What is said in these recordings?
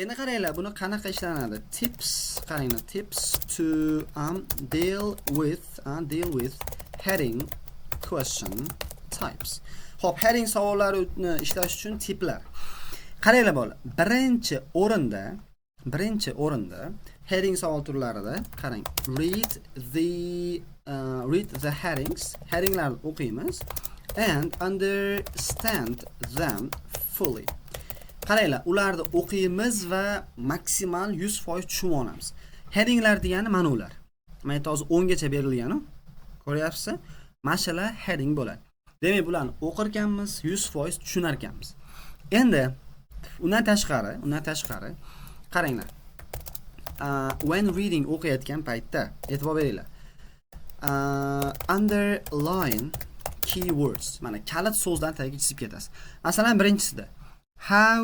Endi qaranglar, buni qanaqa ishlanadi? Tips, qaranglar, tips to deal with heading question types. Xo'p, heading savollarini ishlash uchun tiplar. Qaranglar bolalar, birinchi o'rinda heading savol turlarida qarang. Read the headinglarni o'qiymiz and understand them fully. Qaranglar, ularni o'qiymiz va maksimal 100% tushunib olamiz. Headinglar degani mana ular. Mana hozir 10 gacha berilgan-ku. Ko'ryapsiz? Mashalar heading bo'ladi. Demak, bularni o'qirkanmiz, 100% tushunar ekanmiz. Endi undan tashqari qaranglar. When reading o'qiyotgan paytda e'tibor beringlar. Underline keywords. Mana kalit so'zlarni tagiga chizib ketasiz. Masalan, birinchisida how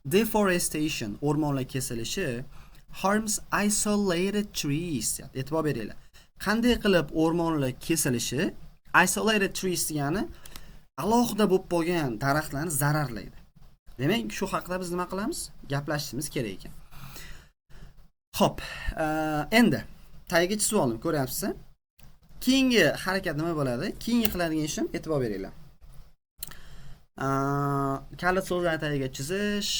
deforestation, o'rmonlar kesilishi, harms isolated trees. E'tibor beringlar. Qanday qilib o'rmonlar kesilishi, isolated trees degani alohida bo'lib qolgan daraxtlarni zararlaydi. Demak, shu haqida biz nima qilamiz? Gaplashishimiz kerak ekan. Xo'p, endi tagiga chizib oldim, ko'ryapsiz? Keyingi harakat nima bo'ladi? Keyingi qiladigan ishim, e'tibor beringlar. Kalit so'zlarni tagiga chizish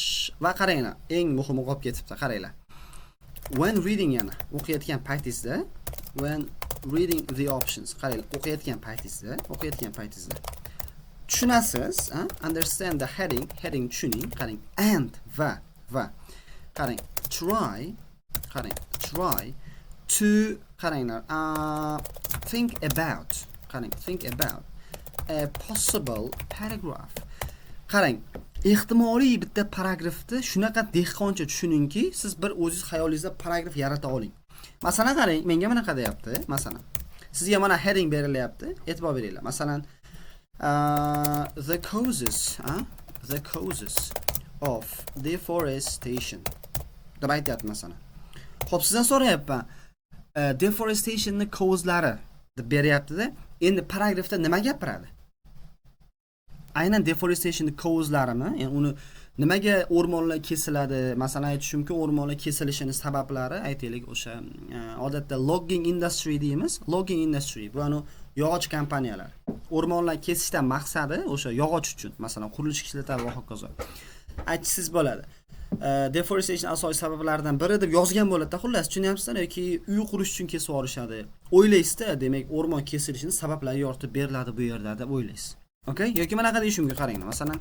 va qaranglar, eng muhimi qolib ketibdi, qaranglar. When reading yana o'qiyotgan paytingizda, when reading the options, qaranglar, o'qiyotgan paytingizda tushunasiz, understand the heading tushuning, qarang, and va qarang, try to qaranglar, think about a possible paragraph. Qarang, ehtimoliy bitta paragrafni shunaqa dehqoncha tushuningki, siz bir o'zingiz xayolingizda paragraf yarata oling. Masalan, qarang, menga bunaqa deyapti. Masalan, sizga mana heading berilyapti. E'tibor beringlar. Masalan, the causes of deforestation deb aytyapti masalan. Xo'p, sizdan so'rayapman. Deforestationning causes'lari deb beryapti-da. Endi paragrafda nima gapiradi? Aynan deforestationning causes'larimi? Ya'ni uni nimaga o'rmonlar kesiladi? Masalan, aytishimki, o'rmonlar kesilishining sabablari, aytaylik, o'sha odatda logging industry deymiz. Logging industry bu anu yog'och kompaniyalar. O'rmonlar kesishdan maqsadi o'sha yog'och uchun, masalan, qurilish ishlatadi va hokazo. Aytishsiz bo'ladi. Deforestation asosiy sabablaridan biri deb yozgan bo'ladi. Xullas, tushunyapsizlar yoki uy qurish uchun kesib yuborishadi. O'ylaysizda, demak, o'rmon kesilishining sabablari yoritib beriladi bu yerda deb o'ylaysiz. Okay? Yoki mana qanday ishimga qaranglar. Masalan,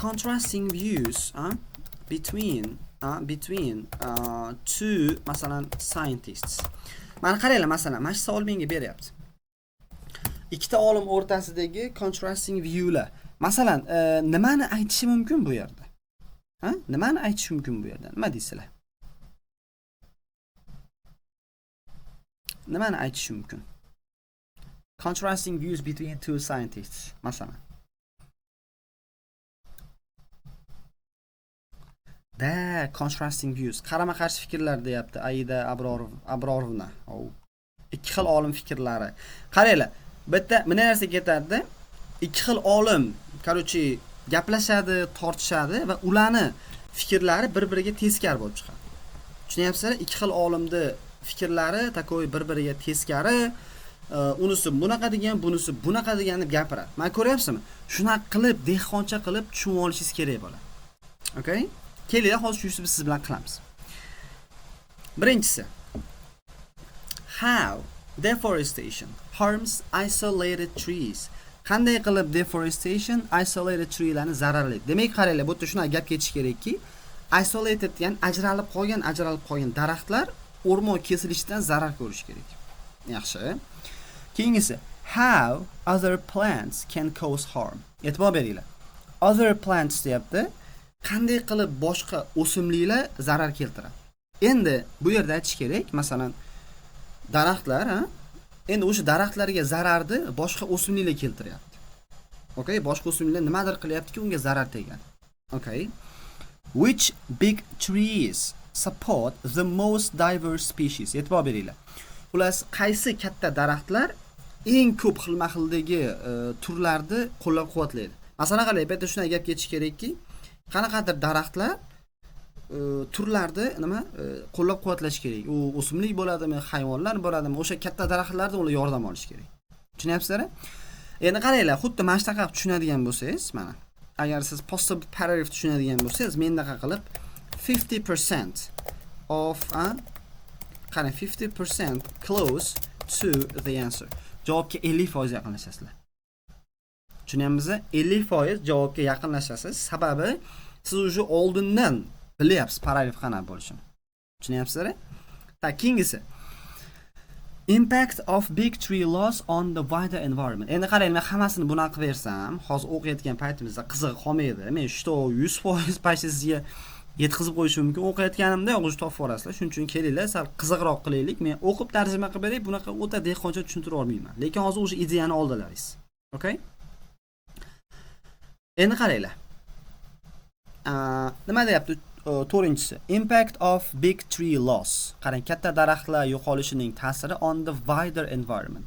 contrasting views between two masalan scientists. Mana qaranglar, masalan, mana shu savol menga beryapti. Ikkita olim o'rtasidagi contrasting viewlar. Masalan, nimani aytishi mumkin bu yerda? Nimani aytish mumkin bu yerda? Nima deysizlar? Nimani aytish mumkin? Contrasting views between two scientists, masalan. Contrasting views. Qarama-qarshi fikrlar deyapti Aida Abrorovna. Ikki xil olim fikrlari. Qaranglar, bitta nima narsa ketadi? Ikki xil olim, qarochi, gaplashadi, tortishadi va ularni fikrlari bir-biriga teskari bo'lib chiqadi. Tushunyapsizlar? Ikki xil olimni fikrlari takoy bir-biriga teskari, unisi bunaqa degan, bunisi bunaqa degan deb gapiradi. Mana ko'ryapsizmi? Shunaqa qilib, dehqoncha qilib tushunib olishingiz kerak bo'ladi. Okay? Kelinglar, hozir shu ishni biz siz bilan qilamiz. Birinchisi, how deforestation harms isolated trees. Qanday qilib deforestation isolated treelarni zararlaydi? Demak, qaranglar, bu yerda shuna gap ketish kerakki, isolated degan ajralib qolgan daraxtlar o'rmon kesilishidan zarar ko'rish kerak. Yaxshi. Keyingisi, how other plants can cause harm. E'tibor beringlar. Other plants deyapti. Qanday qilib boshqa o'simliklar zarar keltiradi? Endi bu yerda aytish kerak, masalan, daraxtlar, endi o'sha daraxtlarga zararni boshqa o'simliklar keltiryapti. Okay, boshqa o'simliklar nimadir qilyaptiki, unga zarar tegadi. Okay. Which big trees support the most diverse species? E'tibor beringlar. Xullas, qaysi katta daraxtlar eng ko'p xilma-xildagi turlarni qo'llab-quvvatlaydi? Masalan, qarang, bu yerda shunday gap ketish kerakki, qanaqadir daraxtlar turlarni nima qo'llab-quvvatlash kerak. U o'simlik bo'ladimi, hayvonlar bo'ladimi, o'sha katta daraxtlardan ular yordam olish kerak. Tushunyapsizlar? Endi qaranglar, xuddi mana shunaqa tushunadigan bo'lsangiz, mana agar siz possible paragraph tushunadigan bo'lsangiz, mendaqa qilib 50% of qarang 50% close to the answer. Javobga 50% yaqinlashasizlar. Tushunyapsizmi? 50% javobga yaqinlashasiz. Sababi siz уже oldindan bilyapsiz paragraf qanaqa bo'lishini. Tushunyapsizlar? Ta keyingisi. Impact of big tree loss on the wider environment. Endi qarang, men hammasini bunaqa qilib bersam, hozir o'qiyotgan paytimizda qiziq qolmaydi. Men shu 100% paycha sizga yetkazib qo'yishim mumkin. O'qiyotganimda o'qishni topib olasizlar. Shuning uchun kelinglar, sal qiziqroq qilaylik. Men o'qib tarjima qilib beray, bunaqa o'ta dehqoncha tushuntirib olmayman. Lekin hozir o'sha ideyani oldilaringiz. Okay? Endi qaranglar. Nima deyapti? To'rtinchisi, impact of big tree loss. Qarang, katta daraxtlar yo'qolishining ta'siri on the wider environment.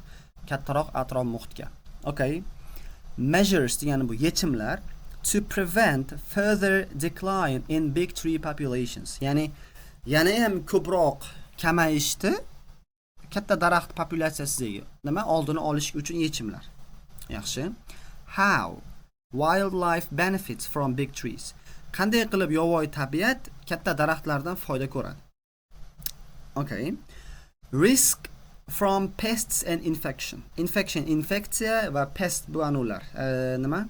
Kattaroq atrof muhitga. Okay. Measures degani bu yechimlar to prevent further decline in big tree populations. Ya'ni yana ham ko'proq kamayishni katta daraxt populyatsiyasiga nima oldini olish uchun yechimlar. Yaxshi. How wildlife benefits from big trees. Qanday qilib yovvoyi tabiat katta daraxtlardan foyda ko'radi? Okay. Risk from pests and infection. Infeksiya va pest bu anular. Nima?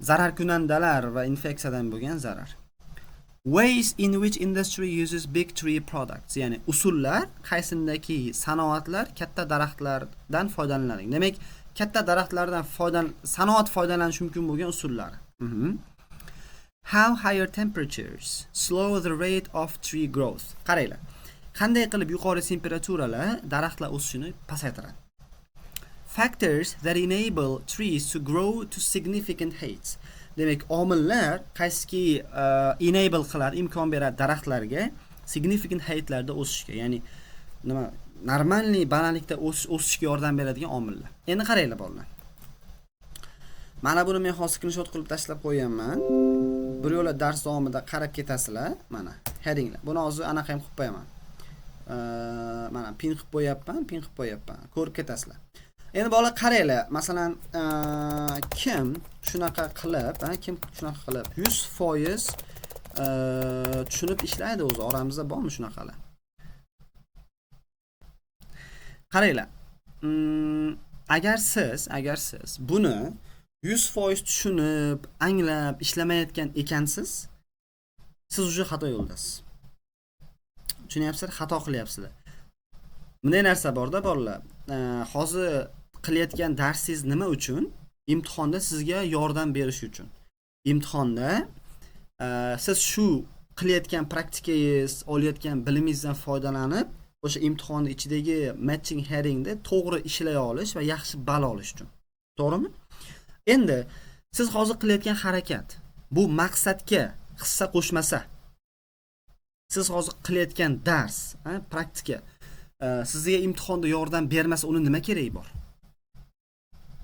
Zararkunandalar va infeksiyadan bo'lgan zarar. Ways in which industry uses big tree products. Ya'ni usullar, qaysindagi sanoatlar katta daraxtlardan foydalanadi. Demak, katta daraxtlardan sanoat foydalanish mumkin bo'lgan usullar. How higher temperatures slow the rate of tree growth. Qaranglar. Qanday qilib yuqori temperaturalar daraxtlar o'sishini pasaytiradi? Factors that enable trees to grow to significant heights. Demak, omillar qaysiki enable qiladi, imkon beradi daraxtlarga significant heightlarda o'sishga, ya'ni nima, normalniy balandlikda o'sishga yordam beradigan omillar. Endi qaranglar bolalar. Mana buni men hozir screenshot qilib tashlab qo'yganman. Bir yo'la dars davomida qarab ketasizlar. Mana headinglar. Buni hozir anaqa ham qilib qo'yaman. Mana pin qilib qo'yapman. Ko'rib ketasizlar. Endi bolalar qaranglar. Masalan, kim shunaqa qilib 100% tushunib ishlaydi o'zi. Oramizda bormi shunaqalar? Qaranglar. Agar siz buni 100% tushunib, anglab, ishlamayotgan ekansiz, siz uje xato yo'ldasiz. Tushunyapsizlar? Xato qilyapsizlar. Bunday narsa borda bolalar. Hozir qilayotgan darsingiz nima uchun? Imtihonda sizga yordam berish uchun. Imtihonda siz shu qilayotgan praktikangiz, olayotgan bilimingizdan foydalanib, o'sha imtihonni ichidagi matching headingda to'g'ri ishlay olish va yaxshi ball olish uchun. To'g'rimi? Endi siz hozir qilayotgan harakat bu maqsadga hissa qo'shmasa, siz hozir qilayotgan dars, praktika sizga imtihonda yordam bermasa, uni nima keragi bor?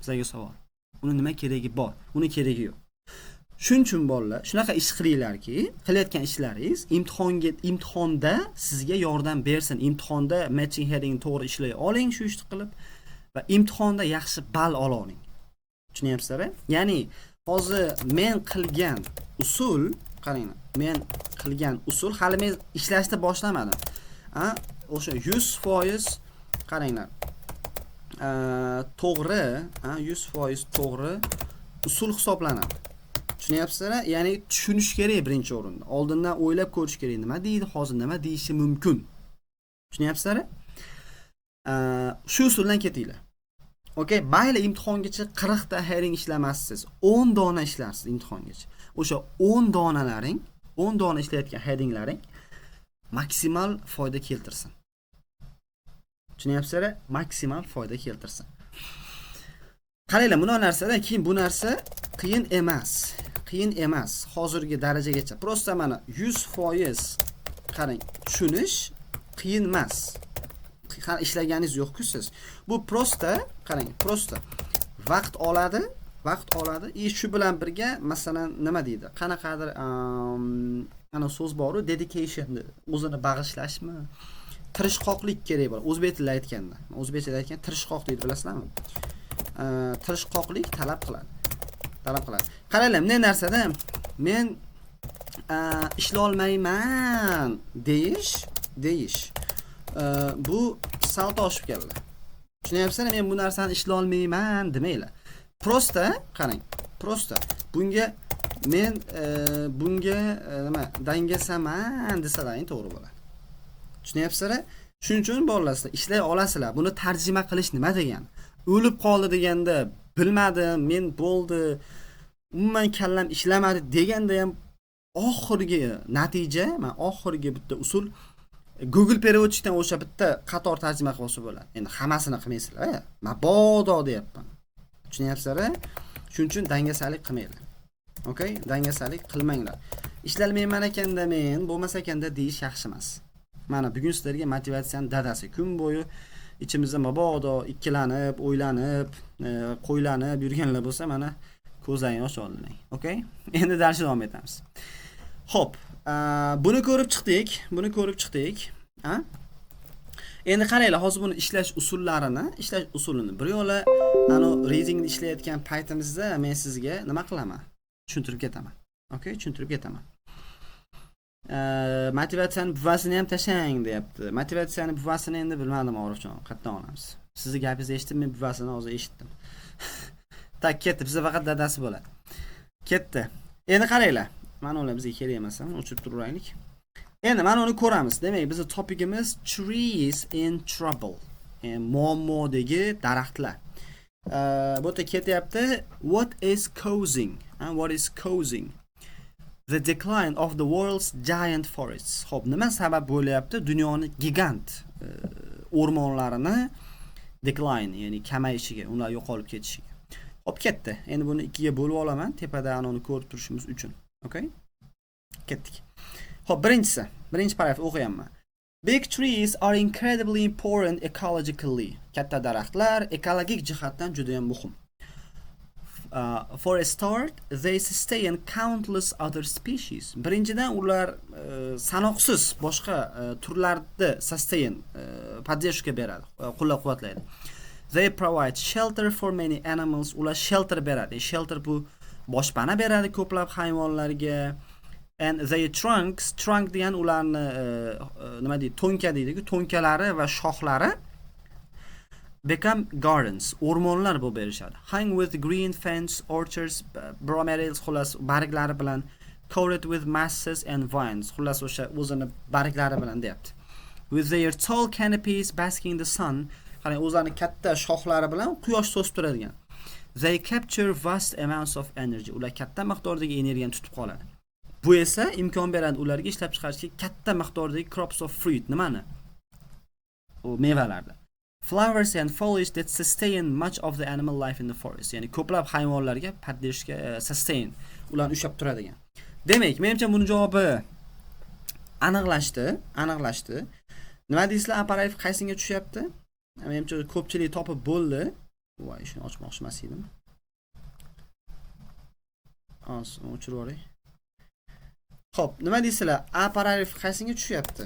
Sizga savol. Uni nima keragi bor? Uni keragi yo'q. Shuning uchun bolalar, shunaqa ish qilinglarki, qilayotgan ishlaringiz imtihonda sizga yordam bersin. Imtihonda matching heading to'g'ri ishlay oling shu ishni qilib va imtihonda yaxshi ball oling. Tushunyapsizlar? Ya'ni hozir men qilgan usul, qaranglar. Men qilgan usul hali men ishlashni boshlamadim. O'sha 100% qaranglar. To'g'ri, 100% to'g'ri usul hisoblanadi. Tushunyapsizlar? Ya'ni tushunish kerak birinchi o'rinda. Oldindan o'ylab ko'rish kerak. Nima deydi, hozir nima deyishi mumkin. Tushunyapsizlar? Shu usuldan ketinglar. Okay, mayli imtihongacha 40 ta heading ishlamassiz, 10 dona ishlarsiz imtihongacha. O'sha 10 donalaring, 10 dona ishlayotgan headinglaring maksimal foyda keltirsin. Tushunyapsizlar? Maksimal foyda keltirsin. Qaranglar, bu narsada keyin bu narsa qiyin emas. Hozirgi darajagacha. Prosta mana 100% qarang, tushunish qiyin emas. Ishlaganingiz yo'q-ku siz. Bu prosta, qarang, prosta vaqt oladi. Shu bilan birga masalan nima deydi? Qanaqadir ana so'z boru dedication, o'zini bag'ishlashmi, tirishqoqlik kerak bo'ladi. O'zbek tilida aytganda, o'zbekchada aytgan tirishqoq deydi, bilasizlarmi? Tirishqoqlik talab qiladi. Talab qiladi. Qaranglar, bunday narsada men ishlay olmayman deyish bu salto oshib keldi. Tushunyapsizlar? Men bu narsani ishlay olmayman demanglar. Prosta qarang. Prosta bunga men bunga nima dangasaman desalaring to'g'ri bo'ladi. Tushunyapsizlar? Shuning uchun bolalar ishlay olasizlar. Buni tarjima qilish nima degan? O'lib qoldi deganda bilmadim, men bo'ldi, umuman kallam ishlamadi deganda ham oxirgi natija, men oxirgi bitta usul Google переводчикdan o'sha bitta qator tarjima qilib olsa bo'ladi. Endi hammasini qilmaysizlar, mabodo deyapman. Tushunyapsizlar? Shuning uchun dangasalik qilmanglar. Okay? Dangasalik qilmanglar. Ishlalmayman ekanda men, bo'lmasa ekanda deyish yaxshi emas. Mana bugun sizlarga motivatsiyaning dadasi kun bo'yi ichimizda mabodo ikkilanib, o'ylanib, qo'ylanib yurganlar bo'lsa, mana ko'zlaringizni ochib oling. Okay? Endi darsga davom etamiz. Xo'p, buni ko'rib chiqdik. Endi qaranglar, hozir buni ishlash usulini bir yo'la reading ishlayotgan paytimizda men sizga nima qilaman? Tushuntirib ketaman. Okay, tushuntirib ketaman. Motivatsiyani buvasini ham tashlang deyapti. Motivatsiyani buvasini endi bilmadim, Orifjon, qayerdan olamiz? Sizni gapingizni eshitdim, men buvasini hozir eshitdim. Tak, ketdi, bizda faqat dadasi bo'ladi. Ketdi. Endi qaranglar. Mana ular bizga kerak emas, o'chirib turaylik. Endi mana uni ko'ramiz. Demak, bizning topigimiz trees in trouble. Muammodagi daraxtlar. Bu yerda ketyapti. What is causing the decline of the world's giant forests? Xo'p, nima sabab bo'lyapti dunyoning gigant o'rmonlarini decline, ya'ni kamayishiga, ular yo'qolib ketishiga? Xo'p, ketdi. Endi buni ikkiga bo'lib olaman, tepada uni ko'rib turishimiz uchun. Okay? Ketdik. Xo'p, birinchi paragraf o'qiyapman. Big trees are incredibly important ecologically. Katta daraxtlar ekologik jihatdan juda ham muhim. For a start, they sustain countless other species. Birinchidan ular sanoqsiz boshqa turlarni sustain, поддержка beradi, qo'llab-quvvatlaydi. They provide shelter for many animals. Ular shelter beradi. Shelter bu boshpana beradi ko'plab hayvonlarga. And their trunk degan ularni nima deydi? To'nka deydi-ku, to'nkalari va shoxlari become gardens, o'rmonlar bo'lib berishadi. Hung with green fence, orchards, bromerils, xullas barglari bilan, coated with masses and vines, xullas o'sha o'zini barglari bilan deyapti. With their tall canopies basking in the sun, qarang, o'zlarining katta shoxlari bilan quyosh to'sib turadigan. They capture vast amounts of energy. Ular katta miqdordagi energiyani tutib qoladi. Bu esa imkon beradi ularga ishlab chiqarishga katta miqdordagi crops of fruit, nimani? O mevalarni. Flowers and foliage that sustain much of the animal life in the forest. Ya'ni ko'plab hayvonlarga поддержка, sustain, ularni ushlab turadigan. Demak, menimcha buni javobi aniqlashdi. Nima deysizlar, aparativ qaysinga tushyapti? Menimcha ko'pchilik topib bo'ldi. Voy, shuni ochmoqchi emas edim. O'chirib yuboray. Xo'p, nima deysizlar? A paragraf qaysinga tushyapti?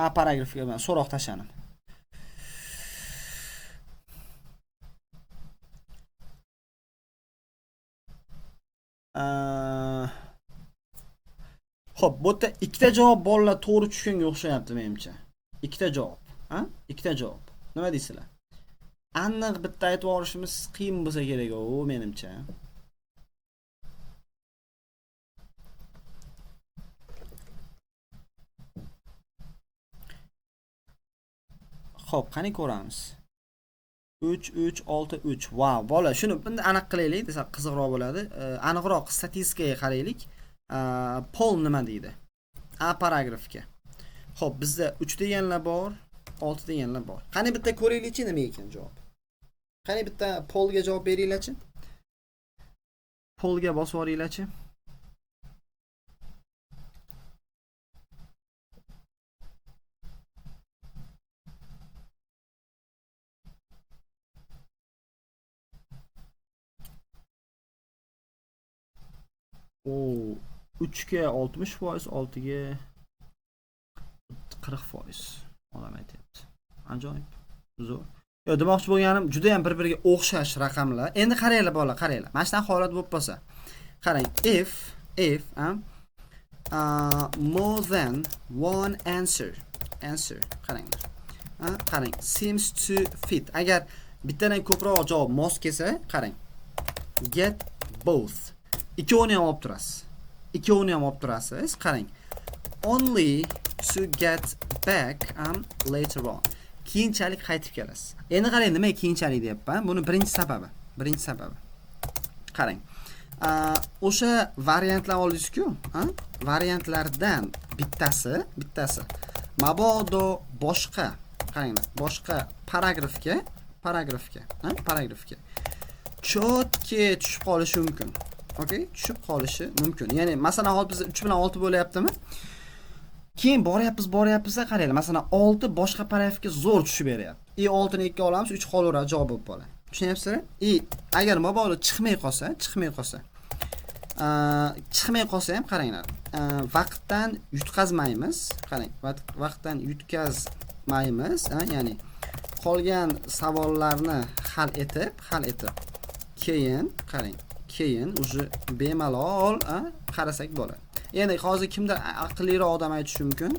A paragrafga men so'roq tashladim. Xo'p, bu yerda ikkita javob bolalar to'g'ri tushganga o'xshayapti menimcha. Ikkita javob, Ikkita javob. Nima deysizlar? Aniq bitta aytib olishimiz qiyin bo'lsa kerak u menimcha. Xo'p, qani ko'ramiz. 3 3 6 3. Wow, bola, shuni bunda aniq qilaylik desa qiziqroq bo'ladi. Aniqroq statistikaga qaraylik. Pol nima deydi? A paragrafga. Xo'p, bizda 3 deganlar bor, 6 deganlar bor. Qani bitta ko'raylikchi nima ekan javob? Qani bitta polga javob beringlarchi? Polga bosib yuboringlarchi? 3 ga 60%, 6 ga 40% odam aytyapti. Ajoyib. Zo'r. Yo, demoqchi bo'lganim juda ham bir-biriga o'xshash raqamlar. Endi qaranglar bolalar, qaranglar. Mana shunday holat bo'lib qolsa. Qarang, if more than one answer qaranglar. Qarang, seems to fit. Agar bittadan ko'proq javob mos kelsa, qarang. Get both. Ikkovini ham olib turasiz. Qarang. Only to get back later on. Keyinchalik qaytib kelasiz. Endi qarang, nima keyinchalik deyapman? Buni birinchi sababi. Qarang. O'sha variantlar oldingiz-ku, variantlardan bittasi mabodo boshqa, qaranglar, boshqa paragrafga chotga tushib qolishi mumkin. Okay? Tushib qolishi mumkin. Ya'ni masalan, hozir biz 3 bilan 6 bo'layaptimi? Keyin boryapmiz, qaranglar. Masalan, 6 boshqa paragrafga zo'r tushib beryapti. 6 ni 2 olamiz, 3 qolaveradi, javob bo'lib qoladi. Tushunyapsizlar? Agar mabodo chiqmay qolsa ham qaranglar. Vaqtdan yutqazmaymiz. Qarang, vaqtdan yutkazmaymiz, ya'ni qolgan savollarni hal etib, keyin qarang, keyin уже bemalol qarasak bo'ladi. Endi hozir kimdir aqlliroq odam aytishi mumkin.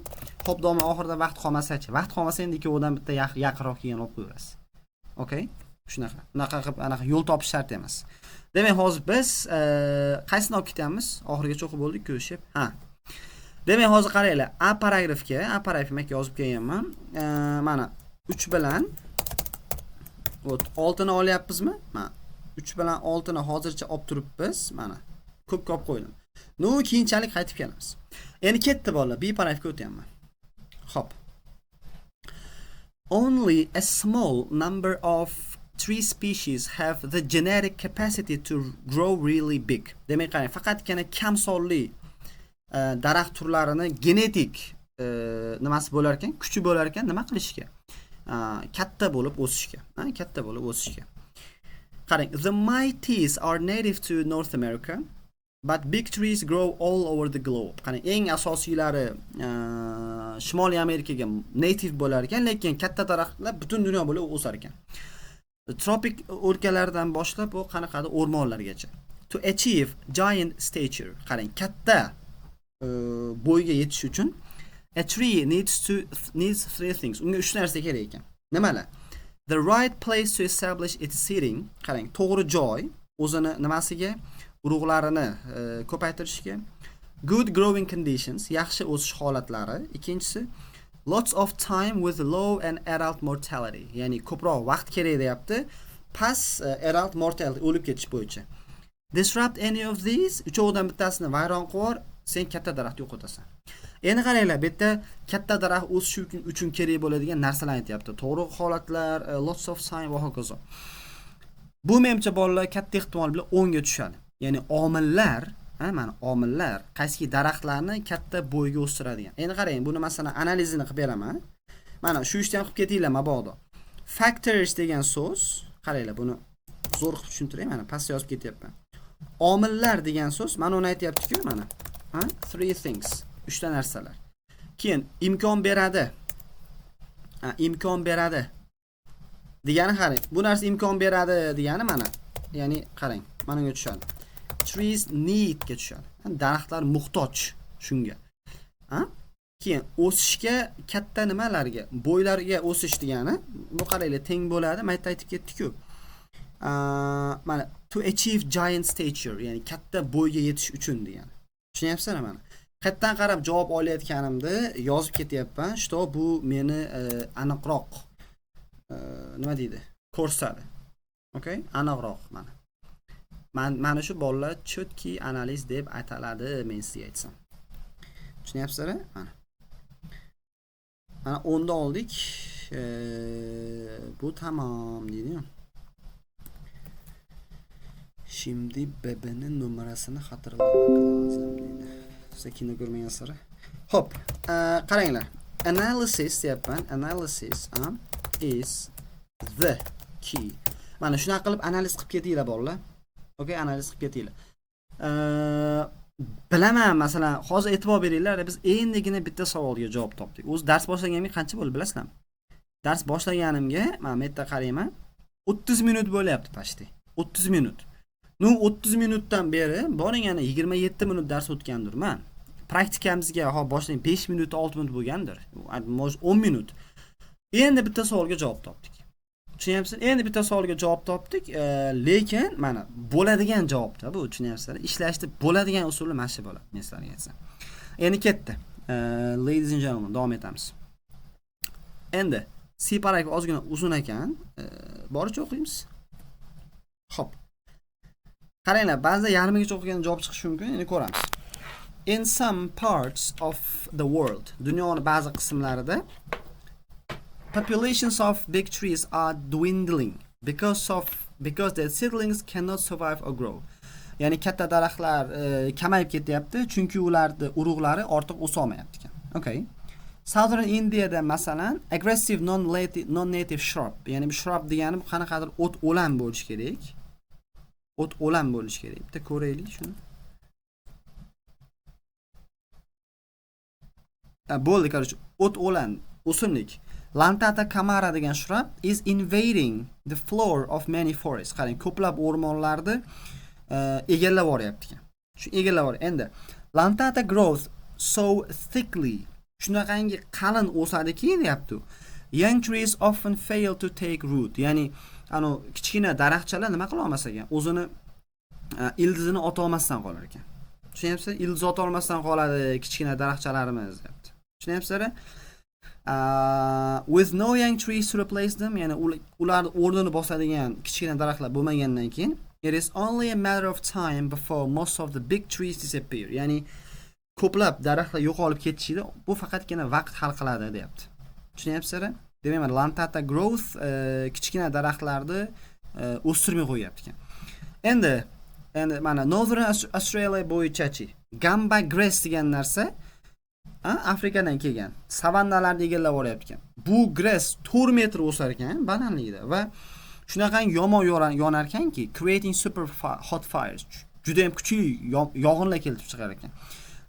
Xo'p, do'stlar, oxirida vaqt qolmasa-chi? Vaqt qolmasa endi ikkovidan bitta yaqinroq kelgan olib qo'yasiz. Okay? Shunaqa. Bunaqa qilib anaqa yo'l topish shart emas. Demak, hozir biz qaysini olib ketamiz? Oxirigacha o'qib bo'ldik, ko'rishib. Demak, hozir qaranglar. A paragrafga yozib kelganman. Mana 3 bilan 6 ni olyapmizmi? Mana 3 bilan 6 ni hozircha olib turibmiz. Mana ko'p qo'ydim. Keyinchalik qaytib kelamiz. Endi ketdi bolalar. B paragrafga o'tyapman. Xo'p. Only a small number of tree species have the genetic capacity to grow really big. Demak, qarang, faqatgina kam sonli daraxt turlarini genetik nimasi bo'lar ekan, kuchi bo'lar ekan, nima qilishga? Katta bo'lib o'sishga. Qarang, the mighties are native to North America, but big trees grow all over the globe. Qarang, eng asosiylari Shimoliy Amerikaga native bo'lar ekan, lekin katta daraxtlar butun dunyo bo'ylab o'sar ekan. Tropik o'lkalardan boshlab u qanaqadir o'rmonlargacha. To achieve giant stature. Qarang, katta bo'yga yetish uchun a tree needs 3 things. Unga 3 narsa kerak ekan. Nimalar? The right place to establish its seeding. Qarang, to'g'ri joy o'zini nimasiga, urug'larini ko'paytirishga. Good growing conditions, yaxshi o'sish holatlari. Ikkinchisi, lots of time with low and adult mortality. Ya'ni ko'proq vaqt kerak deyapti. Past adult mortality, o'lib ketish bo'yicha. Disrupt any of these, uchovidan bittasini vayron qilib, sen katta daraxt yo'qotasan. Endi qaranglar, bu yerda katta daraxt o'sishi uchun kerak bo'ladigan narsalarni aytyapti. To'g'ri holatlar, lots of time va hokazo. Bu menimcha bolalar katta ehtimol bilan 10 ga tushadi. Ya'ni omillar qaysi daraxtlarni katta bo'yga o'stiradigan. Endi qarang, buni masalan analizini qilib beraman. Mana shu ishni ham qilib ketinglar mabodo. Factors degan so'z, qaranglar, buni zo'r qilib tushuntiray, mana pastga yozib ketyapman. Omillar degan so'z, mana uni aytyapti-ku, mana. 3 things, 3 ta narsalar. Keyin imkon beradi. Imkon beradi degani qarang. Bu narsa imkon beradi degani mana. Ya'ni qarang, mana unga tushadi. Trees need ga tushadi. Daraxtlar muhtoj shunga. Keyin o'sishga, katta nimalarga, bo'ylarga o'sish degani, bu qaranglar teng bo'ladi. Mayta aytib ketdik-ku. Mana to achieve giant stature, ya'ni katta bo'yga yetish uchun degani. Tushunyapsizlar mana? Qayerdan qarab javob olayotganimda yozib ketyapman. Что bu meni aniqroq nima deydi? Ko'rsatadi. Okay? Aniqroq mana. Mana shu bolalar chotki analiz deb ataladi, men sizga aytsam. Tushunyapsizlar? Mana. Mana 10 da oldik. Bu tamam deydi. Şimdi bebenin numarasini hatırlamak lazım deydi. Siz kino ko'rmaysizlar. Hop, qaranglar. Analysis deyapman. Analysis is the key. Mana shuna qilib analiz qilib ketinglar bolalar. Okay, analiz qilib ketinglar. Bilaman, masalan, hozir e'tibor beringlar, biz endigina bitta savolga javob topdik. O'zi dars boshlaganimga qancha bo'ldi bilasizlarmi? Dars boshlaganimga, mana bu yerda qarayman, 30 minut bo'lyapti pashti. 30 minut. Nu 30 minutdan beri boring yana 27 minut dars o'tgandirman. Praktikamizga boshlang 5 minut, 6 minut bo'lgandir. 10 minut. Endi bitta savolga javob topdik. Tushunyapsiz? Endi bitta savolga javob topdik, lekin mana bo'ladigan javobda bu, tushunyapsizlar? Ishlashda bo'ladigan usuli mana shu bo'ladi, men sizlarga aytsam. Endi ketdi. Ladies and gentlemen, davom etamiz. Endi C paragrafi ozgina uzun ekan, boricha o'qiymiz. Xo'p. Qaranglar, ba'zida yarmigacha o'qigan javob chiqishi mumkin, endi ko'ramiz. In some parts of the world, dunyoning ba'zi qismlarida populations of big trees are dwindling because their seedlings cannot survive or grow. Ya'ni katta daraxtlar kamayib ketyapti, chunki ularning urug'lari ortiq o'sa olmayapti ekan. Okay. Southern India'da masalan aggressive non-native shrub, ya'ni bu shrub degani bu qanaqadir o't o'lan bo'lishi kerak. O't o'lan bo'lishi kerak. Bitta ko'raylik shuni. Bo'ldi, qarang, o't o'lan o'simlik. Lantata camara degan shrub is invading the floor of many forests. Qarang, ko'plab o'rmonlarni egallab oryapti ekan. Shu egallab or. Endi Lantata grows so thickly. Shunaqangi qalin o'sadiki, deyapti. Young trees often fail to take root. Ya'ni, kichkina daraxtchalar nima qila olmas ekan? O'zini ildizini ota olmasdan qolar ekan. Tushunyapsizlar? Ildiz ota olmasdan qoladi kichkina daraxtchalarimiz, deyapti. Tushunyapsizlar? With no young trees to replace them, ya'ni ular o'rnini bosadigan kichkina daraxtlar bo'lmagandan keyin, it is only a matter of time before most of the big trees disappear. Ya'ni ko'plab daraxtlar yo'qolib ketishida bu faqatgina vaqt hal qiladi, deyapti. Tushunyapsizlar? Demak, Lantata growth kichkina daraxtlarni o'stirmay qo'yapti ekan. Endi mana Northern Australia bo'yicha-chi, gamba grass degan narsa Afrikadan kelgan. Savannalarni egallab oryapti ekan. Bu grass 4 metr o'sar ekan balandligida va shunaqangi yomon yonar ekanki, creating super hot fires. Juda ham kuchli yog'inlar keltirib chiqar ekan.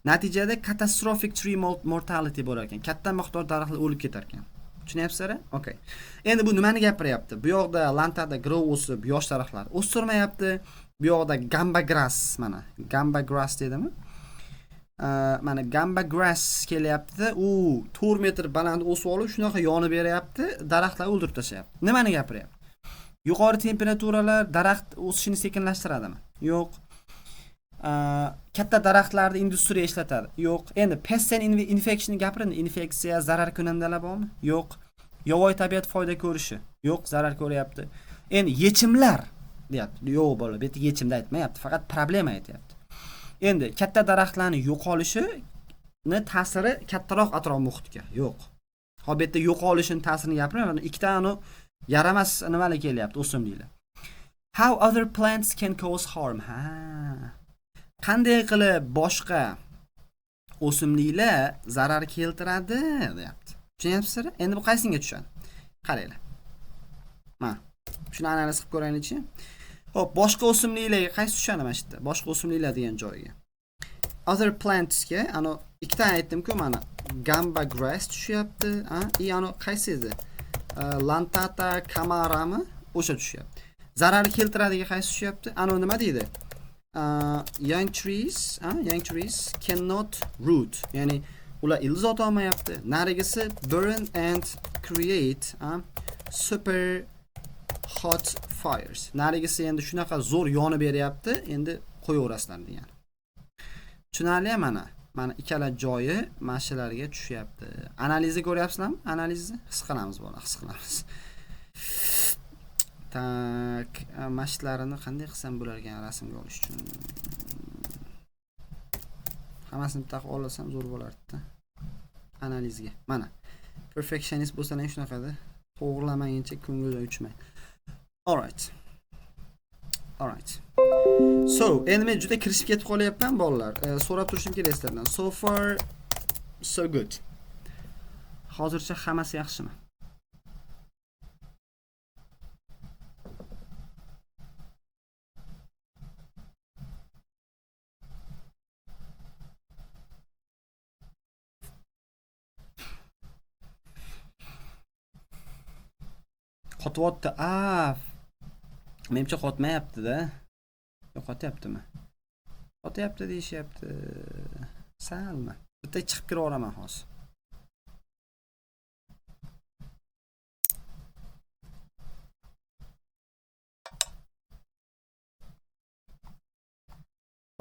Natijada catastrophic tree mortality bo'lar ekan. Katta miqdor daraxtlar o'lib ketar ekan. Tushunyapsizlar? Okay. Endi bu nimani gapiryapti? Bu yoqda Lantata grow o'sib, yosh daraxtlar o'stirmayapti. Bu yoqda gamba grass, mana gamba grass dedimi? Mana gamba grass kelyapti. U 4 metr baland o'sib olib, shunaqa yonib beryapti, daraxtlar o'ldirib tashlayapti. Nimani gapiryapti? Yuqori temperaturalar daraxt o'sishini sekinlashtiradimi? Yo'q. Katta daraxtlarni industriya ishlatadi. Yo'q. Endi pest and infection gapirini, infeksiya, zarar kunandalar bormi? Yo'q. Yovvoyi tabiat foyda ko'rishi? Yo'q, zarar ko'ryapti. Endi yechimlar deyapti. Yo'q, bola, bu yerda yechimda aytmayapti, faqat problema aytyapti. Endi katta daraxtlarning yo'qolishini ta'siri kattaroq atrof muhitga. Yo'q. Hop, bu yerda yo'qolishining ta'sirini gapiraman. Ikkita yaramas nimalar kelyapti, o'simliklar. How other plants can cause harm. Qanday qilib boshqa o'simliklar zarar keltiradi, deyapti. Tushunyapsizlar? Endi bu qaysiga tushadi? Qaranglar. Mana, shuni analiz qilib ko'raylikchi. Hop, boshqa o'simliklarga qaysi tushadi mana shu yerda? Boshqa o'simliklar degan joyga. Other plantsga, ikkita aytdim-ku, mana gamba grass tushyapti, qaysi edi? Lantata camarami? O'sha tushyapti. Zarar keltiradiga qaysi tushyapti? Nima deydi? Young trees cannot root. Ya'ni ular ildiz ota olmayapti. Narigisi burn and create super hot fires. Narigisi endi shunaqa zo'r yonib beryapti, endi qo'yaverasizlar degan. Tushunarli mana. Mana ikkala joyi mashinalarga tushyapti. Analizni ko'ryapsizlarmi? Analizni his qilamiz bola, his qilamiz. Tak, mashinalarni qanday qilsam bo'lar ekan rasmga olish uchun? Hammasini bitta qilib olsam zo'r bo'lardi-da. Analizga. Mana. Perfectionist bo'lsang shunaqada. To'g'rilamaguncha ko'ngil uchmaydi. Alright. So, endi men juda kirishib ketib qolyapman bolalar. So'rab turishim kerak sizlardan. So far so good. Hozircha hammasi yaxshimi? Qotyapti. Menimcha qotmayapti-da. Yo'q, qotyaptimi? Qotyapti deyishyapti. Salmi. Bitta chiqib kiraveraman hozir.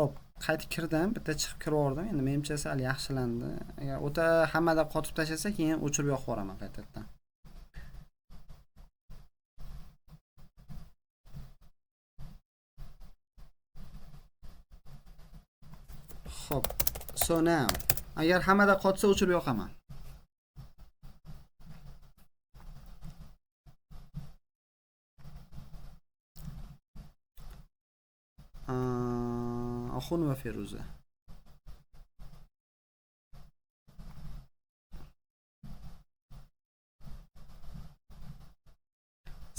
Hop, qaytib kirdim, bitta chiqib kiraverdim. Endi menimcha sal yaxshilandi. Agar o'ta hammada qotib tashlasa, keyin o'chirib yoqib yuboraman qaytadan. Hop. So now, agar hammada qotsa o'chirib yoqaman. Oxun va Feruza.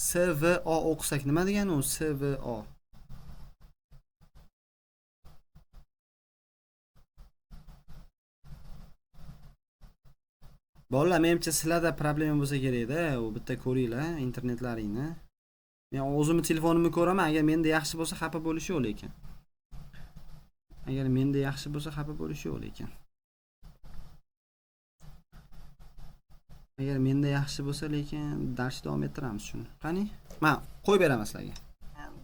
SVO o'qisak nima degani u SVO? Bolalar, menimcha sizlarda problema bo'lsa kerak-da, u bitta ko'ringlar internetlaringni. Men o'zimni telefonimni ko'raman, agar menda yaxshi bo'lsa xafa bo'lish yo'q lekin. Agar menda yaxshi bo'lsa xafa bo'lish yo'q lekin. Agar menda yaxshi bo'lsa lekin darsni davom ettiramiz shuni. Qani? Men qo'yib beraman sizlarga.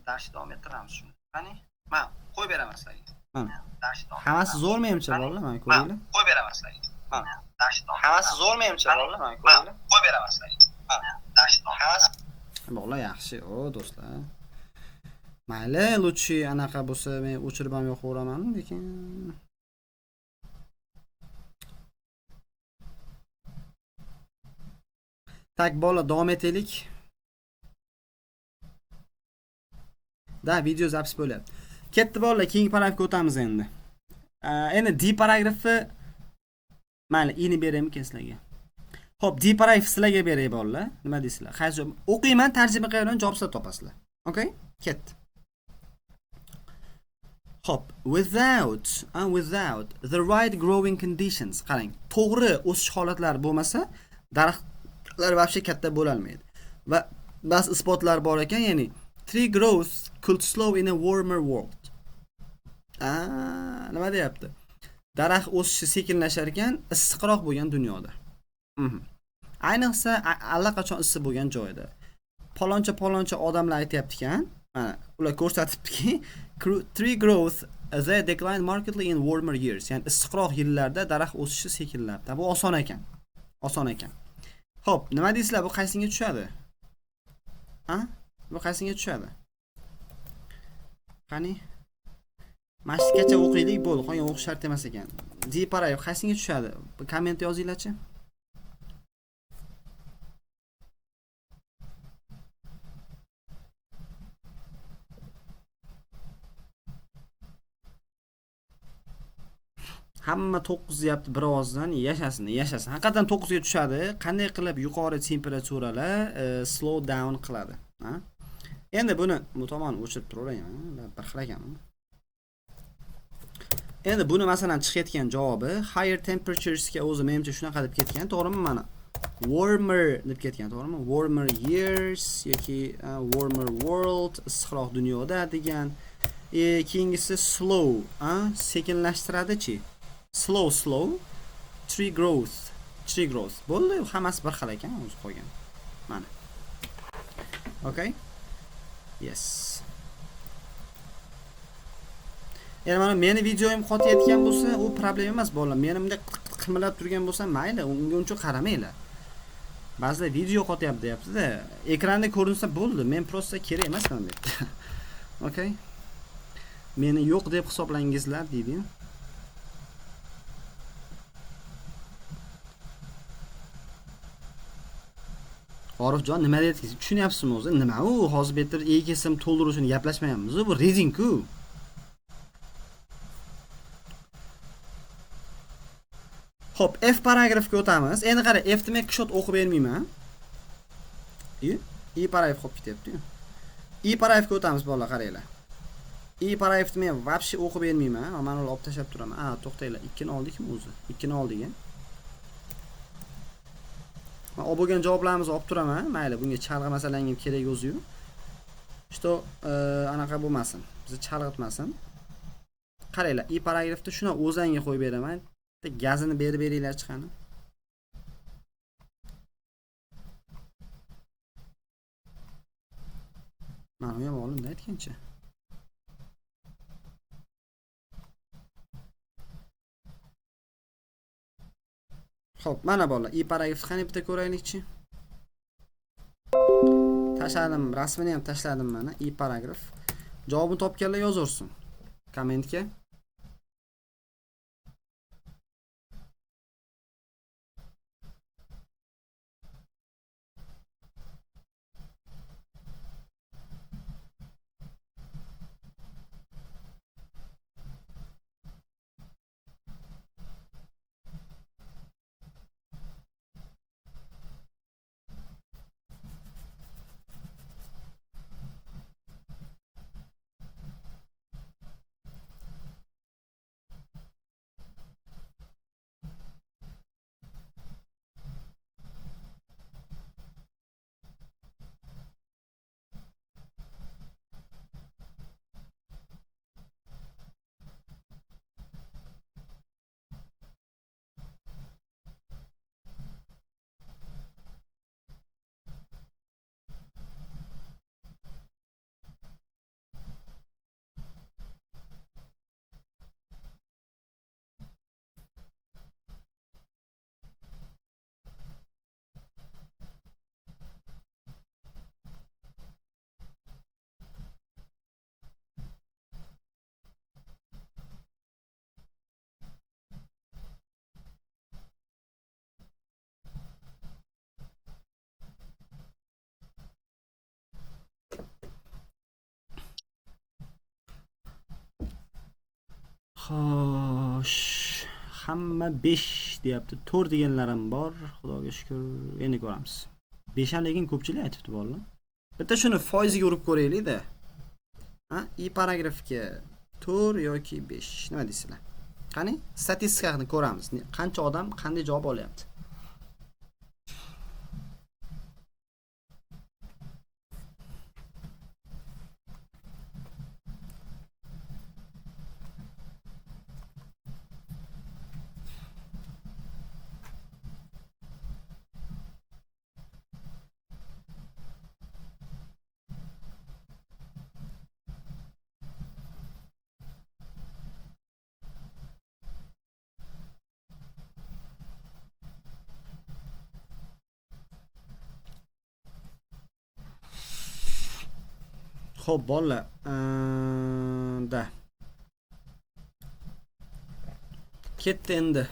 Darsni davom ettiramiz shuni. Qani? Men qo'yib beraman sizlarga. Hammasi zo'r menimcha bolalar, mana ko'ringlar. Qo'yib beraman sizlarga. Hammasi zo'r menimcha bolalar, mana ko'ringlar. Qo'yib beraman sizlarga. Hammasi bolalar yaxshi, o do'stlar. Mayli, lutchi anaqa bo'lsa men o'chirib ham yoqaveraman, lekin tak bola davom etaylik. Da, video zapis bo'lyapti. Ketdi bolalar, keyingi paragrafga o'tamiz endi. Endi D paragrafi mayli, ini beraymi sizlarga? Xo'p, D paragraf sizlarga beray bolalar. Nima deysizlar? Qaysi o'qiyman, tarjima qilib javoblar topasizlar. Okay? Ketdi. Hop, without the right growing conditions. Qarang, to'g'ri o'sish holatlari bo'lmasa, daraxtlar vobshe katta bo'la olmaydi. Va bas isbotlar bor ekan, ya'ni tree growth could slow in a warmer world. Nima deyapti? Daraxt o'sishi sekinlashar ekan, issiqroq bo'lgan dunyoda. Ayniqsa allaqachon issiq bo'lgan joyda. Paloncha odamlar aytayapti ekan, mana ular ko'rsatibdiki, tree growth they decline markedly in warmer years. Ya'ni issiqroq yillarda daraxt o'sishi sekinlabdi. Bu oson ekan. Xo'p, nima deysizlar? Bu qaysinga tushadi? Bu qaysinga tushadi? Qani? Mashqgacha o'qiylik, bo'ldi. Qolgan o'qish shart emas ekan. D paragraf qaysinga tushadi? Komment yozinglar-chi. Hamma 9 deyapti bir ovozdan. Yashasin. Haqiqatan 9 ga tushadi. Qanday qilib yuqori temperaturalar slow down qiladi? Endi buni bu tomon o'chirib turaverayman. Bir xil ekan. Endi buni masalan chiqayotgan javobi higher temperatures ga o'zi menimcha shunaqa deb ketgan, to'g'rimi? Mana warmer deb ketgan, to'g'rimi? Warmer years yoki warmer world, issiqroq dunyoda degan. Keyingisi slow, sekinlashtiradi-chi? Slow tree growth bo'ldi, hammasi bir xil ekan o'zi qo'ygan. Mana. Okay? Yes. Eğer mana meni videoyim qotayotgan bo'lsa, u problem emas bolalar. Menimda qimirlab turgan bo'lsa, mayli, unga uncha qaramanglar. Ba'zida video qotyapti deyapti-da, ekranda ko'rinsa bo'ldi. Men prosta kerak emasman debdi. Okay? Meni yo'q deb hisoblangizlar deydi. Orifjon nima deyapsiz? Tushunyapsizmi o'zi? Nima u? Hozir betir kesim to'ldirishini gaplashmayapmiz. Bu reading-ku. Hop, F paragrafga o'tamiz. Endi qara, F'ni men qishot o'qib bermayman. I paragraf qolib ketyapti. I paragrafga o'tamiz bolalar, qaranglar. I paragrafni men vobshe o'qib bermayman. Mana ularni olib tashlab turaman. To'xtanglar. 2 ni oldikmi o'zi? 2 ni oldik. Olib bo'lgan javoblarimizni olib turaman. Mayli, bunga chalg'imasalar ham kerak o'zi yo'q. Что anaqa bo'lmasin. Bizni chalg'itmasin. Qaranglar, i paragrafda shuni o'zanga qo'yib beraman. Gazini berib beringlar chiqani. Mana ham olindi aytgancha. Xo'p, mana bolalar, i paragrafni qani bitta ko'raylikchi. Tashladim, rasmini ham tashladim mana, i paragraf. Javobini topganlar yozursin kommentga. Xo'sh, hamma 5 deyapti. 4 deganlar ham bor. Xudoga shukr, endi ko'ramiz. 5 ham lekin ko'pchilik aytibdi bolalar. Bitta shuni foiziga urib ko'raylik-da. Ha, i paragrafga 4 yoki 5, nima deysizlar? Qani, statistikani ko'ramiz. Qancha odam qanday javob olyapti? Xo'p, bolalar, da. Ketdi endi.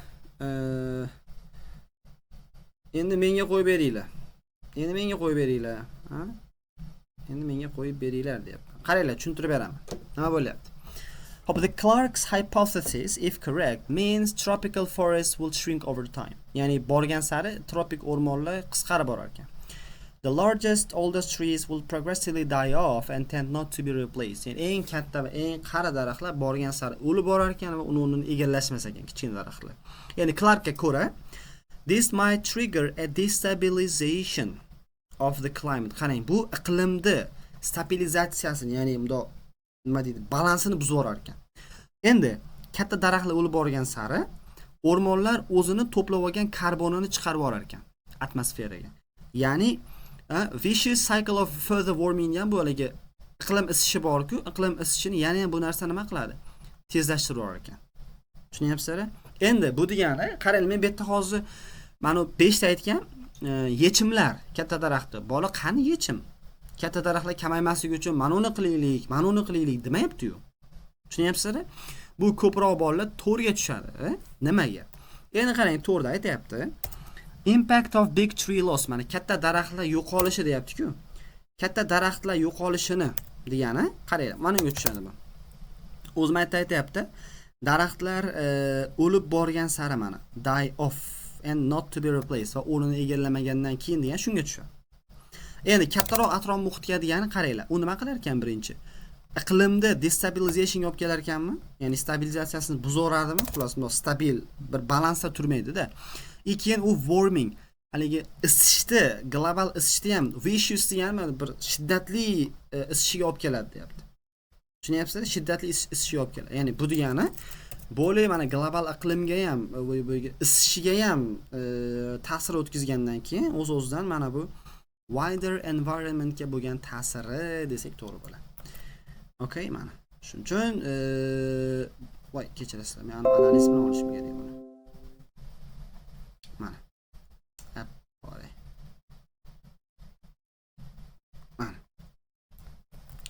Endi menga qo'yib beringlar. Endi menga qo'yib beringlar, ha? Endi menga qo'yib beringlar deyapti. Qaranglar, tushuntirib beraman. Nima bo'lyapti? Hope the Clark's hypothesis, if correct, means tropical forests will shrink over time. Ya'ni borgan sari tropik o'rmonlar qisqarib borar ekan. The largest, oldest trees will progressively die off and tend not to be replaced. Yani eng katta va eng qari daraxtlar borgan sari o'lib borar ekan va uni o'rnini egallashmas ekan kichkina daraxtlar. Ya'ni Clark'ga ko'ra, this might trigger a destabilization of the climate. Qarang, bu iqlimni stabilizatsiyasini, ya'ni bundoq nima deydi, balansini buzib yuborar ekan. Endi katta daraxtlar o'lib borgan sari o'rmonlar o'zini to'plab olgan karbonini chiqarib yuborar ekan atmosferaga. Ya'ni vicious cycle of further warming ham bu haligi iqlim isishi bor-ku, iqlim isishini yana ham bu narsa nima qiladi? Tezlashtirib yuborar ekan. Tushunyapsizlar? Endi bu degani, qarang, men bu yerda hozir mana 5 ta aytgan yechimlar katta daraxtda. Bola qani yechim? Katta daraxtlar kamaymasligi uchun mana uni qilaylik demayapti-yu. Tushunyapsizlar? Bu ko'proq bolalar to'rga tushadi. Nimaga? Endi qarang, to'rda aytayapti. Impact of big tree loss, mana katta daraxtlar yo'qolishi deyapti-ku. Katta daraxtlar yo'qolishini degani, qaranglar, mana bunga tushadi bu. O'zim aytayapti, daraxtlar o'lib borgan sari mana die off and not to be replaced va o'rnini egallamagandan keyin degan shunga tushadi. Endi kattaroq atrof muhitga degani qaranglar, u nima qilar ekan birinchi? Iqlimda destabilization olib kelar ekanmi? Ya'ni stabilizatsiyasini buzaveradimi? Xullas, stabil bir balansda turmaydi-da. Keyin u warming, haligi isishni, global isishni ham vicious degani bir shiddatli isishiga olib keladi deyapti. Tushunyapsizlar? Shiddatli isishiga olib keladi. Ya'ni bu degani bo'lay mana global iqlimga ham, isishiga ham ta'sir o'tkazgandan keyin o'z-o'zidan mana bu wider environmentga bo'lgan ta'siri desak to'g'ri bo'ladi. Okay, mana. Shuning uchun voy kechirasizlar. Men analiz bilan olishim kerak buni. Mana.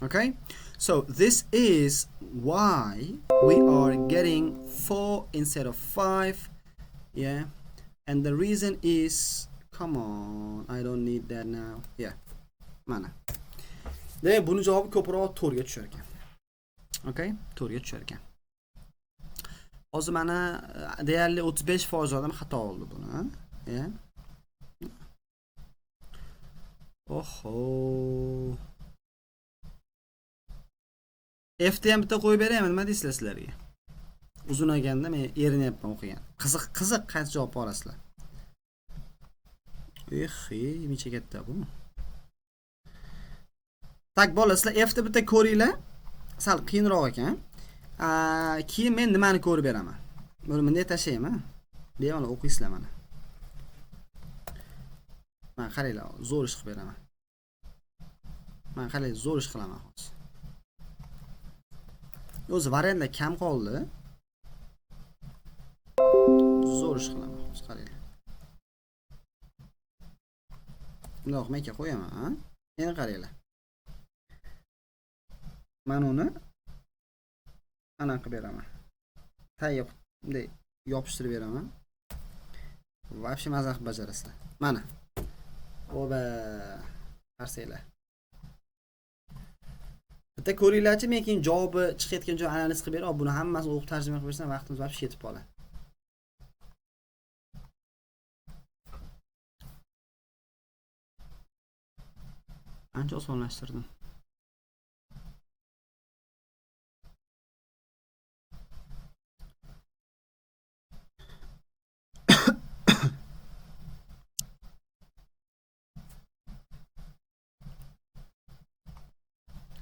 Okay, so this is why we are getting 4 instead of 5. Yeah, and the reason is, come on, I don't need that now. Yeah, mana. Demak, buni javobi ko'proq 4 ga tushar ekan. Okay, 4 ga tushar ekan. Hozir mana deyarli 35% odam xato oldi buni, ha? Yeah. Oho. F'ni ham bitta qo'yib beraymi, nima deysizlar sizlarga? Uzun olganda men erinyapman o'qigan. Qiziq qaysi javob olasizlar? Necha katta bu? Tak bolasizlar, F'ni bitta ko'ringlar. Sal qiyinroq ekan. Keyin men nimani ko'rib beraman? Buni bunday tashlayman. Bemalol o'qiysizlar mana. Men qaranglar, zo'r ish qilib beraman. Men qarang, zo'r ish qilaman hozir. O'zi variantlar kam qoldi. Zo'r ish qilaman hozir, qaranglar. Bundoq men qo'yaman, ha? Endi qaranglar. Men uni ana qilib beraman. Tayyib bunday yopishtirib beraman. Вообще maza qilib bajarasizlar. Mana. Oba, qarsanglar. Bitta ko'ringlarchi, men keyin javobi chiqayotgan joy analiz qilib berib, buni hammasini o'qib tarjima qilib bersam vaqtimiz vaqt yetib qoladi. Ancha osonlashtirdim.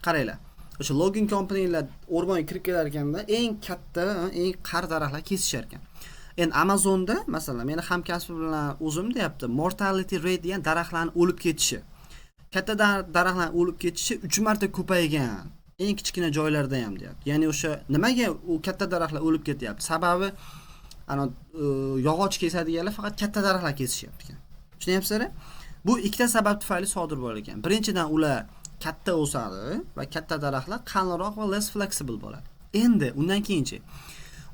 Qaranglar. O'sha logging kompaniyalar o'rmonga kirib kelar ekanda eng katta, eng qari daraxtlar kesishar ekan. Endi Amazonda, masalan, meni hamkasbim bilan o'zim deyapti, mortality rate degan daraxtlarning o'lib ketishi. Katta daraxtlarning o'lib ketishi 3 marta ko'paygan. Eng kichkina joylarda ham deyapti. Ya'ni o'sha nimaga u katta daraxtlar o'lib ketyapti? Sababi ana yog'och kesadiganlar faqat katta daraxtlar kesishyapti ekan. Tushunyapsizlar? Bu ikkita sabab tufayli sodir bo'lar ekan. Birinchidan ular katta o'sadi va katta daraxtlar qalinroq va less flexible bo'ladi. Endi undan keyinchi.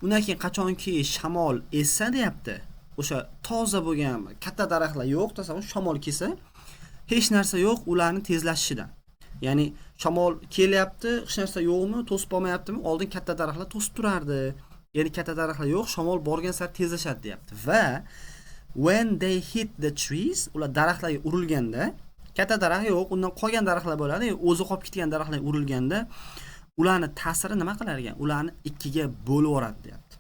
Undan keyin qachonki shamol essa deyapti, o'sha toza bo'lgan katta daraxtlar yo'q, tasavvur shamol kelsa, hech narsa yo'q ularning tezlashishidan. Ya'ni shamol kelyapti, hech narsa yo'qmi, to'sib olmayaptimi? Oldin katta daraxtlar to'sib turardi. Endi katta daraxtlar yo'q, shamol borgan sari tezlashadi deyapti. Va when they hit the trees, ular daraxtlarga urilganda katta daraxt yo'q, undan qolgan daraxtlar bo'ladi. O'zi qolib ketgan daraxtlar urilganda ularni ta'siri nima qilar ekan? Ularni ikkiga bo'lib yoradi, deyapti.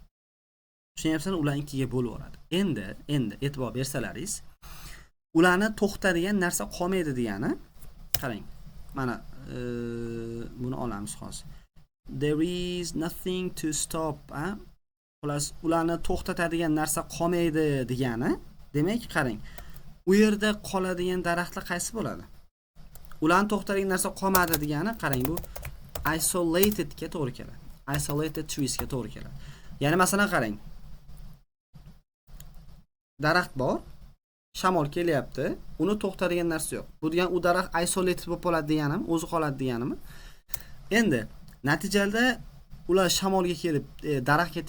Tushunyapsizmi? Ularni ikkiga bo'lib yoradi. Endi e'tibor bersalaringiz, ularni to'xtadigan narsa qolmaydi degani. Qarang. Mana buni olamiz hozir. There is nothing to stop, ha? Xullas, ularni to'xtatadigan narsa qolmaydi degani. Demak, qarang. U yerda qoladigan daraxtlar qaysi bo'ladi? Ularni to'xtadigan narsa qolmadi degani, qarang, bu isolated ga to'g'ri keladi. Isolated trees ga to'g'ri keladi. Ya'ni masalan qarang. Daraxt bor, shamol kelyapti, uni to'xtadigan narsa yo'q. Bu degani u daraxt isolated bo'lib qoladi deganimi, o'zi qoladi deganimi? Endi natijada ular shamolga kelib, daraxtga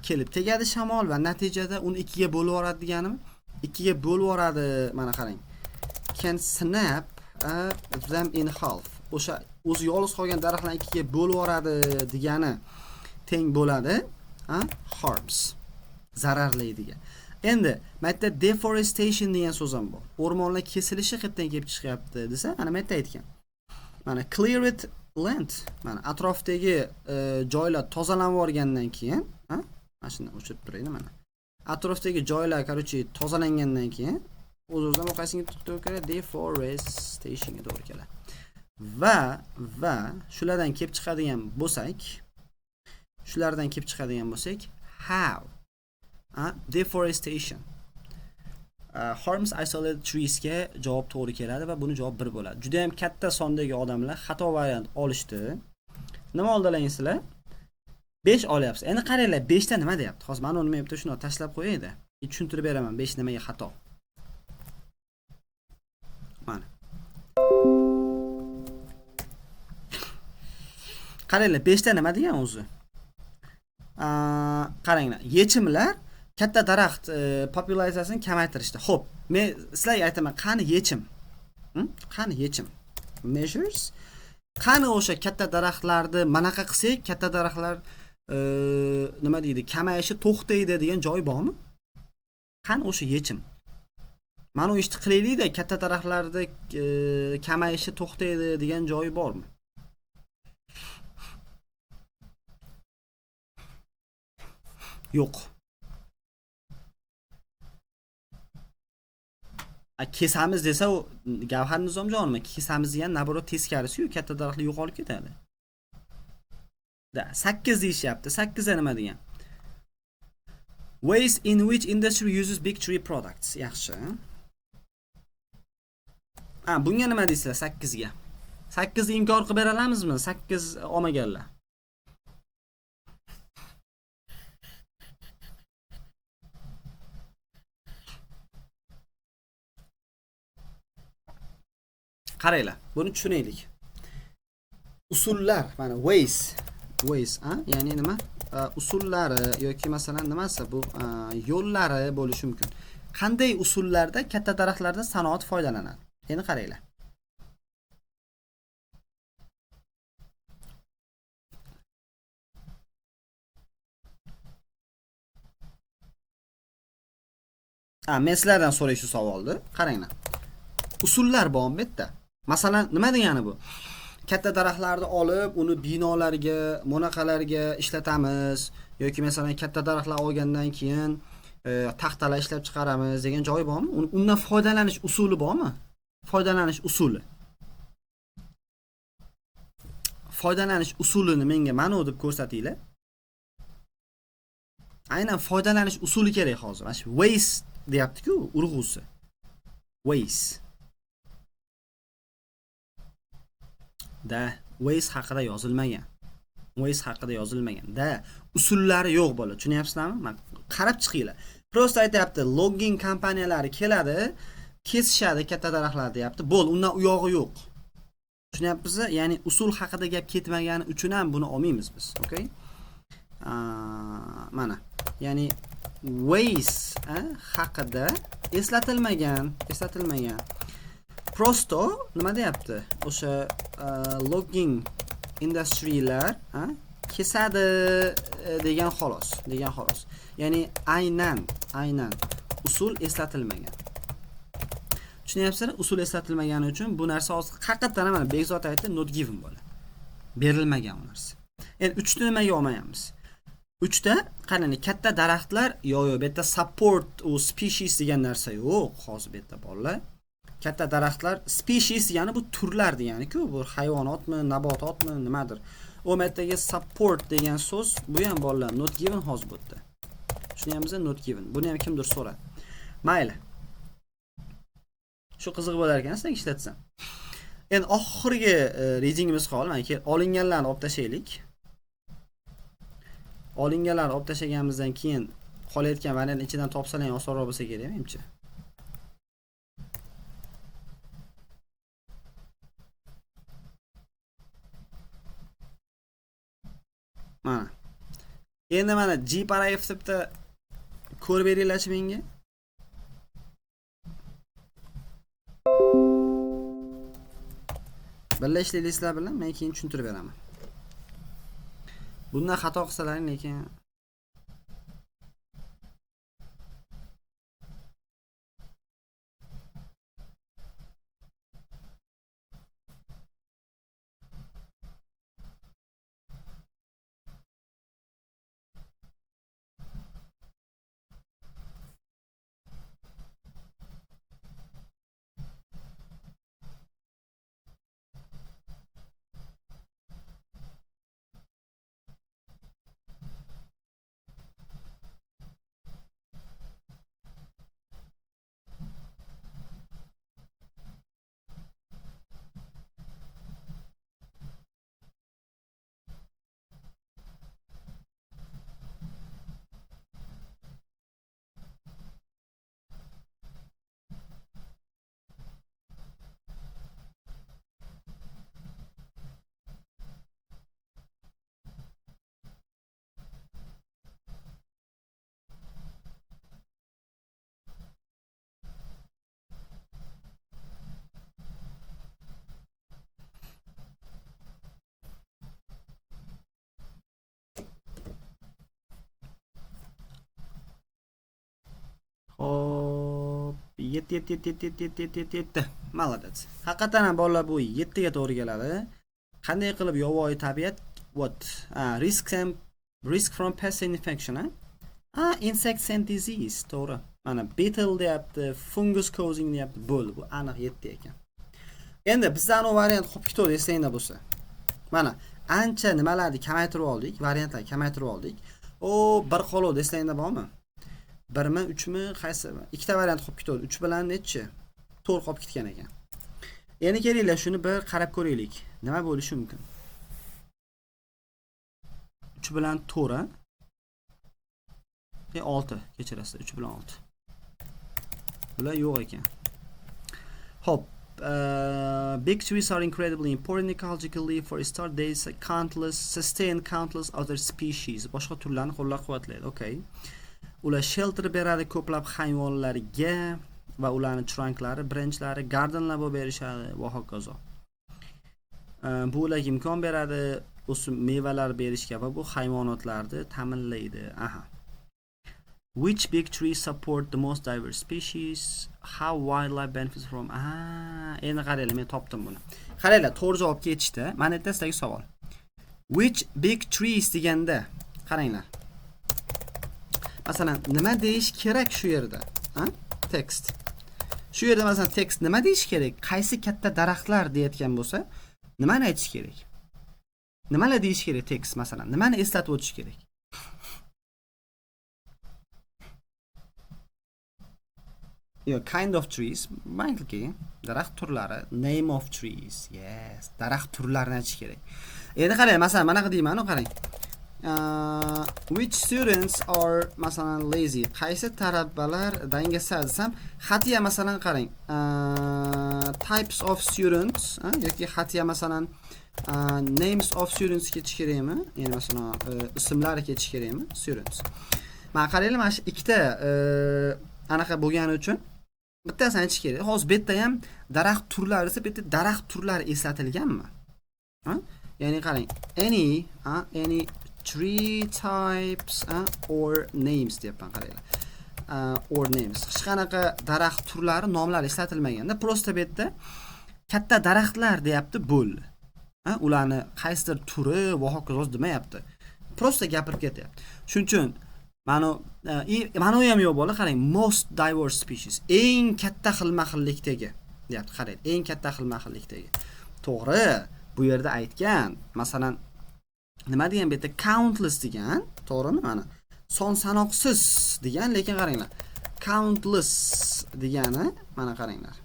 kelib tegadi shamol va natijada uni ikkiga bo'lib yoradi deganimi? Ikkiga bo'lib yoradi, mana qarang. Can snap them in half. O'sha o'zi yolg'iz qolgan daraxtlarni ikkiga bo'lib yoradi degani teng bo'ladi, harms. Zararlaydigan. Endi mayda deforestation degan so'z ham bor. O'rmonlar kesilishi qayerdan kelib chiqyapti desa, ana mayda aytgan. Mana clear it land. Mana atrofdagi joylar tozalanib yorgandan keyin, mana shunday o'chirib turaylik mana. Atrofdagi joylar, qarochi, tozalangandan keyin o'z-o'zidan bu qaysiga to'g'ri keladi? Deforestationga to'g'ri keladi. Va shulardan kelib chiqadigan bo'lsak, how deforestation harms isolated trees ga javob to'g'ri keladi va buni javob 1 bo'ladi. Juda ham katta sondagi odamlar xato variant olishdi. Nima oldingizlar? 5 olyapsiz. Endi qaranglar, 5 ta nima deyapti? Hozir men uni bitta shuni tashlab qo'yaydi. Tushuntirib beraman 5 nimaga xato. Mana. Qaranglar, 5 ta nima degan o'zi? Qaranglar, yechimlar katta daraxt populyatsiyasini kamaytirishdi. Xo'p, men sizlarga aytaman, qani yechim? Qani yechim? Measures. Qani o'sha katta daraxtlarni manaqa qilsak, katta daraxtlar nima deydi, kamayishi to'xtaydi degan joy bormi? Qani o'sha yechim? Mana u ishni qilaylik-da, katta daraxtlarda kamayishi to'xtaydi degan joyi bormi? Yo'q. Kesamiz desa, u Gavhar Nizomjonmi? Kesamiz degan naborot teskarisi-yu, katta daraxtlar yo'qolib ketadi. Da 8 deyishyapti. 8 da nima degan? Ways in which industry uses big tree products. Yaxshi. Bunga nima deysizlar 8 ga? 8 ni inkor qilib bera olamizmi? 8 olmaganlar. Qaranglar, buni tushunaylik. Usullar, mana ways, ya'ni nima? Usullari yoki masalan nimasi bu yo'llari bo'lishi mumkin. Qanday usullarda katta daraxtlardan sanoat foydalanadi? Endi qaranglar. Men sizlardan so'ray shu savolni. Qaranglar. Usullar bormi bu yerda? Masalan, nima degani bu? Katta daraxtlarni olib, uni binolarga, monaqalarga ishlatamiz yoki masalan katta daraxtlar olgandan keyin taxtalar ishlab chiqaramiz degan joy bormi? Undan foydalanish usuli bormi? Foydalanish usuli. Foydalanish usulini menga mana u deb ko'rsatinglar. Aynan foydalanish usuli kerak hozir. Mana shu ways deyapti-ku, urg'usi. Ways. Da ways haqida yozilmagan. Ways haqida yozilmagan. Da usullari yo'q bola. Tushunyapsizlarmi? Men qarab chiqinglar. Prosta aytayapti, logging kompaniyalari keladi, kesishadi katta daraxtlar deyapti. Bo'l, undan u yog'i yo'q. Tushunyapsizmi? Ya'ni usul haqida gap ketmagani uchun ham buni olmaymiz biz, okay? Mana. Ya'ni ways haqida eslatilmagan. Prosto nima deyapti? O'sha logging industrylar kesadi degan xolos. Ya'ni aynan usul eslatilmagan. Tushunyapsizlar? Usul eslatilmagani uchun bu narsa hozir haqiqatan mana Bekzod aytdi, not given bo'ladi. Berilmagan u narsa. Endi 3 ta nimaga olmayapmiz? 3 ta qarang, katta daraxtlar yo'q, bu yerda support u species degan narsa yo'q hozir bu yerda bolalar. Katta daraxtlar species ya'ni bu turlar degani-ku, bu hayvonotmi, nabototmi, nimadir. O merdagi support degan so'z bu ham bolalar not given hozir bu yerda. Tushunyapsizmi? Not given. Buni ham kimdir so'radi. Mayli. Shu qiziq bo'lar ekan sizga ishlatsam. Endi oxirgi rejingimiz qoldi. Mana olinganlarni olib tashlaylik. Olinganlarni olib tashlaganimizdan keyin qolayotgan variantni ichidan topsalar ham osonroq bo'lsa kerak, menimcha. Mana. Endi mana G paragraf debda ko'rib beringlarchi menga. Birga ishlaysizlar bilan men keyin tushuntirib beraman. Bundan xato qilsalaring lekin 7. Молодец. Haqiqatan ham bolalar bu 7 ga to'g'ri keladi. Qanday qilib yovvoyi tabiat what risk from pest infection insects and disease to'g'ri. Mana beetle deyapti, fungus causing deyapti. Bu aniq 7 ekan. Endi bizdan o variant qolib ketdi esingizda bo'lsa. Mana ancha nimalarni kamaytirib oldik, variantlarni kamaytirib oldik. O bir qoldi esingizda bormi? 1 mi, 3 mi, qaysi? Ikkita variant qolib ketdi. 3 bilan nechi? 4 qolib ketgan ekan. Endi kelinglar shuni bir qarab ko'raylik. Nima bo'lishi mumkin? 3 bilan 4 6 kechirasiz. 3 bilan 6. Bular yo'q ekan. Hop. Big trees are incredibly important ecologically. For a start, they sustain countless other species. Boshqa turlarni qo'llab-quvvatlaydi. Okay. Ular shelter beradi ko'plab hayvonlarga va ularning trunklari, branchlari, gardenlar bo'lib berishadi va hokazo. Bu ularga imkon beradi o'sim mevalar berishga va bu hayvonotlarni ta'minlaydi. Aha. Which big trees support the most diverse species? How wildlife benefits from? Endi qaranglar, men topdim buni. Qaranglar, to'g'ri javob ketishdi. Mana bu testdagi savol. Which big trees deganda qaranglar. Masalan, nima deyish kerak shu yerda? Text. Shu yerda masalan text nima deyish kerak? Qaysi katta daraxtlar deyotgan bo'lsa, nimani aytish kerak? Nimalar deyish kerak text masalan? Nimani eslatib o'tish kerak? Kind of trees, mayli, daraxt turlari, name of trees. Yes, daraxt turlarini aytish kerak. Endi qarang, masalan, mana deyman, qarang. Which students are masalan lazy? Qaysi talabalar dangasar desam, xatiya masalan qarang. Types of students, yoki xatiya masalan names of students ketish kerakmi? Ya'ni masalan ismlari ketish kerakmi? Students. Mana qaranglar, mana shu ikkita anaqa bo'lgani uchun bittasini aytish kerak. Hozir bu yerda ham daraxt turlari desa, bu yerda daraxt turlari eslatilganmi? Ya'ni qarang, any tree types or names deyapman, qaranglar. Or names. Hech qanaqa daraxt turlari nomlari eslatilmaganda, prosta bu yerda katta daraxtlar deyapti bo'l. Ularni qaysidir turi va hokazo demayapti. Prosta gapirib ketyapti. Shuning uchun mana u ham yo'q bo'la, qarang, most diverse species. Eng katta xilma-xillikdagi deyapti, qarang, eng katta xilma-xillikdagi. To'g'ri, bu yerda aytgan, masalan, nima degan bu yerda countless degan, to'g'rimi? Mana son sanoqsiz degan, lekin qaranglar. Countless degani, mana qaranglar.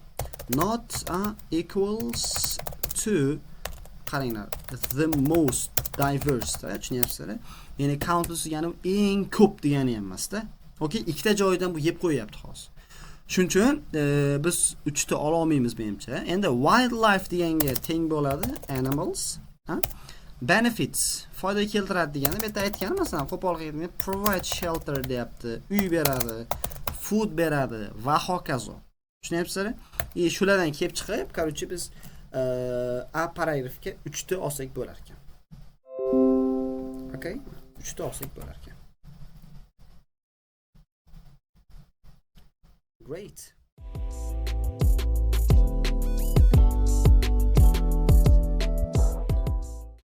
Not equals to, qaranglar, the most diverse, tushunyapsizlar? Ya'ni countless degani eng ko'p degani ham emas-da. Okay, ikkita joydan bu yeb qo'yapti hozir. Shuning uchun biz 3 ta ola olmaymiz menimcha. Endi wildlife deganga teng bo'ladi animals, benefits, foyda keltiradi degani, bu yerda aytgan, masalan, qo'pol qilganda provide shelter deyapti, uy beradi, food beradi va hokazo. Tushunyapsizlar? Shulardan kelib chiqib, короче, biz a paragrafga 3 ta olsak bo'lar ekan. Okay? 3 ta olsak bo'lar ekan. Great.